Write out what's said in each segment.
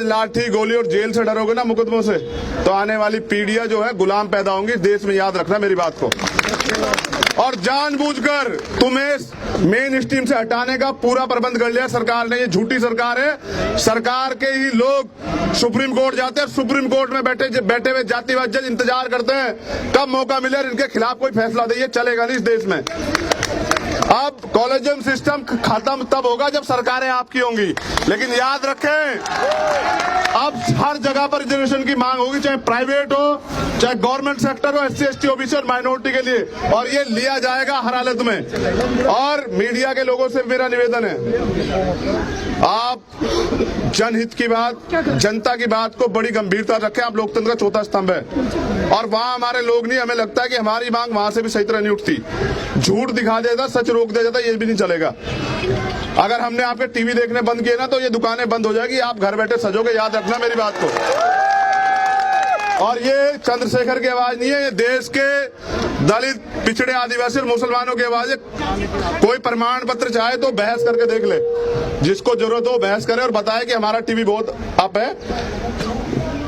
लाठी गोली और जेल से डरोगे ना, मुकदमों से, तो आने वाली पीढ़ियां जो है गुलाम पैदा होंगी इस देश में, याद रखना मेरी बात को। और जानबूझकर तुम्हें मेन स्ट्रीम से हटाने का पूरा प्रबंध कर लिया सरकार ने। ये झूठी सरकार है। सरकार के ही लोग सुप्रीम कोर्ट जाते हैं, सुप्रीम कोर्ट में बैठे हुए जातिवाद जज इंतजार करते हैं कब मौका मिले और इनके खिलाफ कोई फैसला दे। ये चलेगा नहीं इस देश में। अब कॉलेजियम सिस्टम खत्म तब होगा जब सरकारें आपकी होंगी, लेकिन याद रखें अब हर जगह पर रिजर्वेशन की मांग होगी, चाहे प्राइवेट हो चाहे गवर्नमेंट सेक्टर हो, SC ST OBC और माइनॉरिटी के लिए, और ये लिया जाएगा हर हालत में। और मीडिया के लोगों से मेरा निवेदन है, आप जनहित की बात, जनता की बात को बड़ी गंभीरता रखें। आप लोकतंत्र का चौथा स्तंभ है और वहां हमारे लोग नहीं, हमें लगता है कि हमारी मांग वहां से भी सही तरह नहीं उठती। झूठ दिखा देता, सच रोक दे जाता, ये भी नहीं चलेगा। अगर हमने आपके टीवी देखने बंद किए ना तो ये दुकानें बंद हो जाएगी, आप घर बैठे सजोगे, याद रखना मेरी बात को। और ये चंद्रशेखर की आवाज नहीं है, ये देश के दलित, पिछड़े, आदिवासी और मुसलमानों की आवाज है। कोई प्रमाण पत्र चाहे तो बहस करके देख ले, जिसको जरूरत हो बहस करे और बताए कि हमारा टीवी बहुत अप है,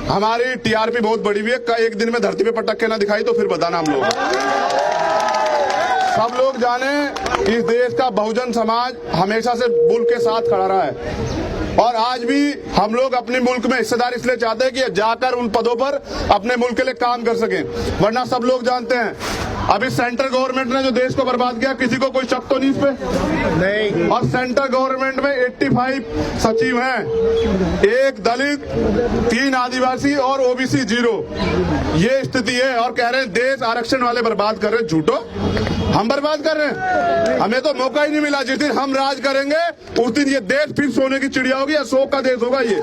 हमारी TRP बहुत बड़ी हुई है। एक दिन में धरती पे पटक के ना दिखाई तो फिर बताना हम लोग। सब लोग जाने इस देश का बहुजन समाज हमेशा से मुल्क के साथ खड़ा रहा है और आज भी हम लोग अपने मुल्क में हिस्सेदारी इसलिए चाहते हैं कि जाकर उन पदों पर अपने मुल्क के लिए काम कर सकें। वरना सब लोग जानते हैं अभी सेंट्रल गवर्नमेंट ने जो देश को बर्बाद किया, किसी को कोई शक तो नहीं इस पे? नहीं। और सेंट्रल गवर्नमेंट में 85 सचिव हैं, 1 दलित, 3 आदिवासी और OBC 0। ये स्थिति है और कह रहे हैं देश आरक्षण वाले बर्बाद कर रहे हैं। झूठो, हम बर्बाद कर रहे हैं? हमें तो मौका ही नहीं मिला। जिस दिन हम राज करेंगे उस दिन ये देश फिर सोने की चिड़िया होगी, अशोक का देश होगा ये।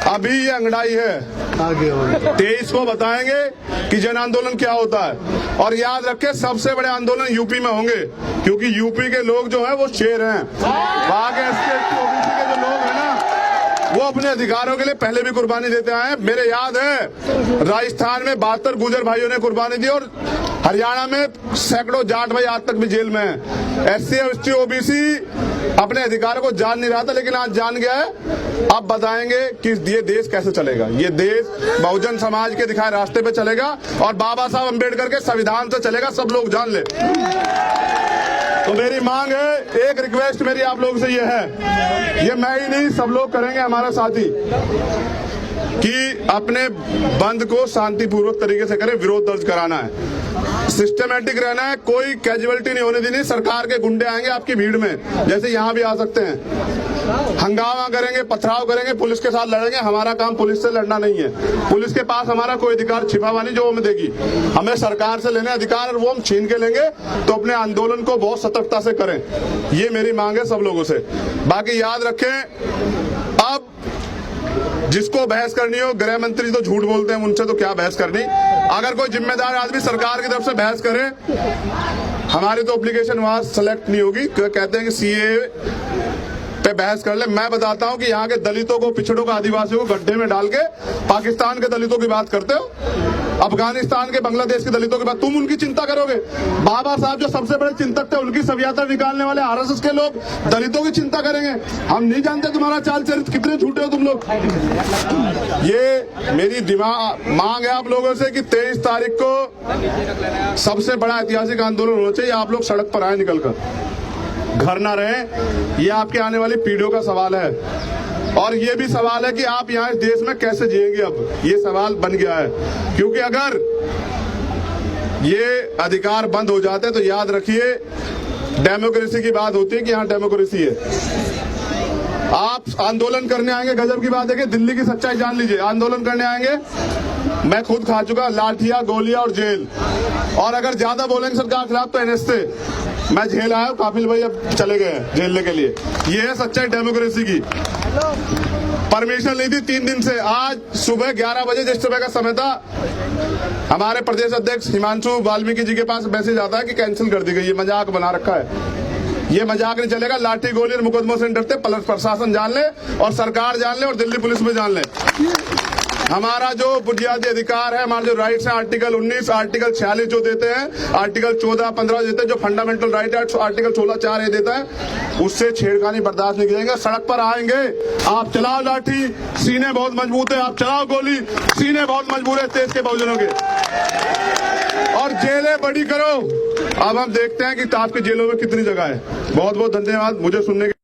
अभी ये अंगड़ाई है, आगे 23 को बताएंगे कि जन आंदोलन क्या होता है। और याद रखें सबसे बड़े आंदोलन यूपी में होंगे, क्योंकि यूपी के लोग जो है वो शेर हैं। वहां के SC ST OBC के जो लोग हैं ना, वो अपने अधिकारों के लिए पहले भी कुर्बानी देते आए हैं। मेरे याद है राजस्थान में 72 गुर्जर भाइयों ने कुर्बानी दी और हरियाणा में सैकड़ों जाट भाई आज तक भी जेल में हैं। SC ST OBC अपने अधिकारों को जान नहीं रहा था, लेकिन आज जान गया है। अब बताएंगे कि ये देश कैसे चलेगा। ये देश बहुजन समाज के दिखाए रास्ते पे चलेगा और बाबा साहब अम्बेडकर के संविधान से चलेगा, सब लोग जान ले। तो मेरी मांग है, एक रिक्वेस्ट मेरी आप लोगों से ये है, ये मैं ही नहीं सब लोग करेंगे, हमारा साथी, कि अपने बंद को शांतिपूर्वक तरीके से करें। विरोध दर्ज कराना है, सिस्टमेटिक रहना है, कोई कैजुअलिटी नहीं होने देनी। सरकार के गुंडे आएंगे आपकी भीड़ में, जैसे यहाँ भी आ सकते हैं, हंगामा करेंगे, पथराव करेंगे, पुलिस के साथ लड़ेंगे। हमारा काम पुलिस से लड़ना नहीं है। पुलिस के पास हमारा कोई अधिकार छिपा हुआ नहीं जो हमें देगी। हमें सरकार से लेने अधिकार और वो हम छीन के लेंगे। तो अपने आंदोलन को बहुत सतर्कता से करें, ये मेरी मांग है सब लोगों से। बाकी याद रखें, अब जिसको बहस करनी हो, गृह मंत्री तो झूठ बोलते हैं, उनसे तो क्या बहस करनी। अगर कोई जिम्मेदार आदमी सरकार की तरफ से बहस करे, हमारी तो एप्लीकेशन वहां सेलेक्ट नहीं होगी। कहते हैं कि CAA पे बहस कर ले। मैं बताता हूं कि यहाँ के दलितों को, पिछड़ों को, आदिवासियों को गड्ढे में डाल के पाकिस्तान के दलितों की बात करते हो, अफगानिस्तान के, बांग्लादेश के दलितों की बात, तुम उनकी चिंता करोगे? बाबा साहब जो सबसे बड़े चिंतक थे, उनकी सभ्यता निकालने वाले RSS के लोग दलितों की चिंता करेंगे? हम नहीं जानते तुम्हारा चाल चरित्र, कितने झूठे हो तुम लोग। ये मेरी मांग है आप लोगों से कि 23 तारीख को सबसे बड़ा ऐतिहासिक आंदोलन होना चाहिए। आप लोग सड़क पर आए निकलकर, घर ना रहे। ये आपके आने वाली पीढ़ियों का सवाल है और ये भी सवाल है कि आप यहाँ इस देश में कैसे जिएंगे। अब ये सवाल बन गया है, क्योंकि अगर ये अधिकार बंद हो जाते हैं तो याद रखिए डेमोक्रेसी की बात होती है कि यहाँ डेमोक्रेसी है। आप आंदोलन करने आएंगे, गजब की बात है कि दिल्ली की सच्चाई जान लीजिए। आंदोलन करने आएंगे, मैं खुद खा चुका लाठियां, गोलियां और जेल। और अगर ज्यादा बोलेंगे सरकार के खिलाफ तो NS से मैं जेल आया हूं, काफिल भाई अब चले गए हैं झेलने के लिए। ये है सच्चाई डेमोक्रेसी की। परमिशन ली थी 3 दिन से। आज सुबह 11 बजे जिस सुबह का समय था, हमारे प्रदेश अध्यक्ष हिमांशु वाल्मीकि जी के पास मैसेज आता है कि कैंसिल कर दी गई। ये मजाक बना रखा है, ये मजाक नहीं चलेगा। लाठी गोली और मुकदमों से डरते प्रशासन जान ले और सरकार जान ले और दिल्ली पुलिस में जान ले। हमारा जो बुनियादी अधिकार है, हमारे जो राइट्स हैं, आर्टिकल 19, आर्टिकल 46 जो देते हैं, आर्टिकल 14, 15 देते हैं, जो फंडामेंटल राइट है आर्टिकल 16, 4 देता है, उससे छेड़खानी बर्दाश्त नहीं करेंगे। सड़क पर आएंगे, आप चलाओ लाठी, सीने बहुत मजबूत है, आप चलाओ गोली, सीने बहुत मजबूत है देश के बहुजनों के, और जेलें बड़ी करो। अब हम देखते हैं कि आपकी जेलों में कितनी जगह है। बहुत बहुत धन्यवाद मुझे सुनने के